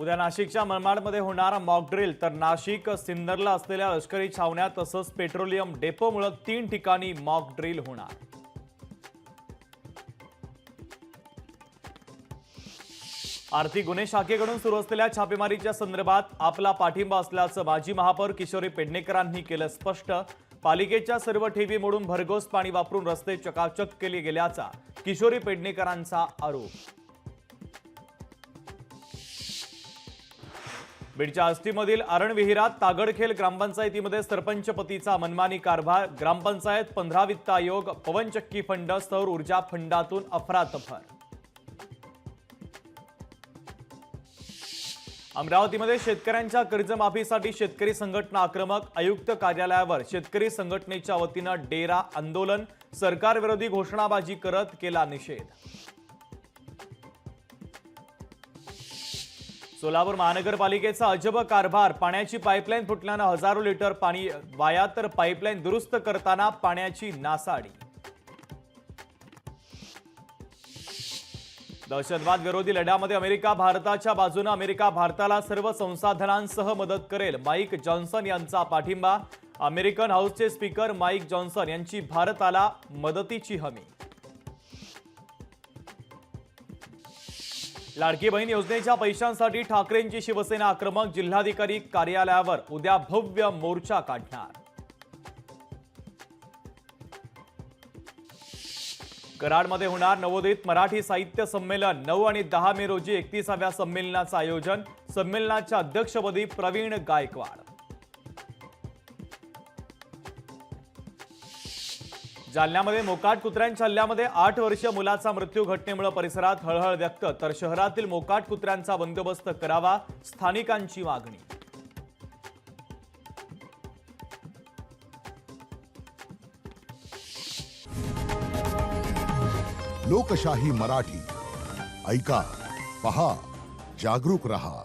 उद्या नाशिकच्या मनमाडमध्ये होणार मॉक ड्रिल, तर नाशिक सिन्नरला असलेल्या लष्करी छावण्या तसंच पेट्रोलियम डेपोमुळे 3 ठिकाणी मॉक ड्रिल होणार। आर्थिक गुन्हे शाखेकडून सुरू असलेल्या छापेमारीच्या संदर्भात आपला पाठिंबा असल्याचं माजी महापौर किशोरी पेडणेकरांनी केलं स्पष्ट। पालिकेच्या सर्व ठेवी मोडून भरघोस पाणी वापरून रस्ते चकाचक केले गेल्याचा किशोरी पेडणेकरांचा आरोप। बीडच्या आष्टीमधील आरण विहिरात तागडखेल ग्रामपंचायतीमध्ये सरपंचपतीचा मनमानी कारभार। ग्रामपंचायत 15 वित्त आयोग, पवनचक्की फंड, सौर ऊर्जा फंडातून अफरातफर। अमरावतीमध्ये शेतकऱ्यांच्या कर्जमाफीसाठी शेतकरी संघटना आक्रमक। आयुक्त कार्यालयावर शेतकरी संघटनेच्या वतीनं डेरा आंदोलन। सरकारविरोधी घोषणाबाजी करत केला निषेध। सोलापूर महानगरपालिकेचा अजब कारभार। पाण्याची पाईपलाईन फुटल्यानं हजारो लिटर पाणी वाया, तर पाईपलाईन दुरुस्त करताना पाण्याची नासाडी। दहशतवाद विरोधी लढ्यामध्ये अमेरिका भारताच्या बाजूने। अमेरिका भारताला सर्व संसाधनांसह मदत करेल, माईक जॉन्सन यांचा पाठिंबा। अमेरिकन हाऊसचे स्पीकर माईक जॉन्सन यांची भारताला मदतीची हमी। लाडकी बहीण योजनेच्या पैशांसाठी ठाकरेंची शिवसेना आक्रमक। जिल्हाधिकारी कार्यालयावर उद्या भव्य मोर्चा काढणार। कराडमध्ये होणार नवोदित मराठी साहित्य संमेलन। 9 आणि 10 मे रोजी 31व्या संमेलनाचं आयोजन। संमेलनाच्या अध्यक्षपदी प्रवीण गायकवाड। जालन्यामध्ये मोकाट कुत्र्यांच्या हल्ल्यामध्ये 8 वर्षीय मुलाचा मृत्यू घटनेमुळे परिसरात हळहळ व्यक्त, तर शहरातील मोकाट कुत्र्यांचा बंदोबस्त करावा, स्थानिकांची मागणी। लोकशाही मराठी ऐका, पहा, जागरूक रहा।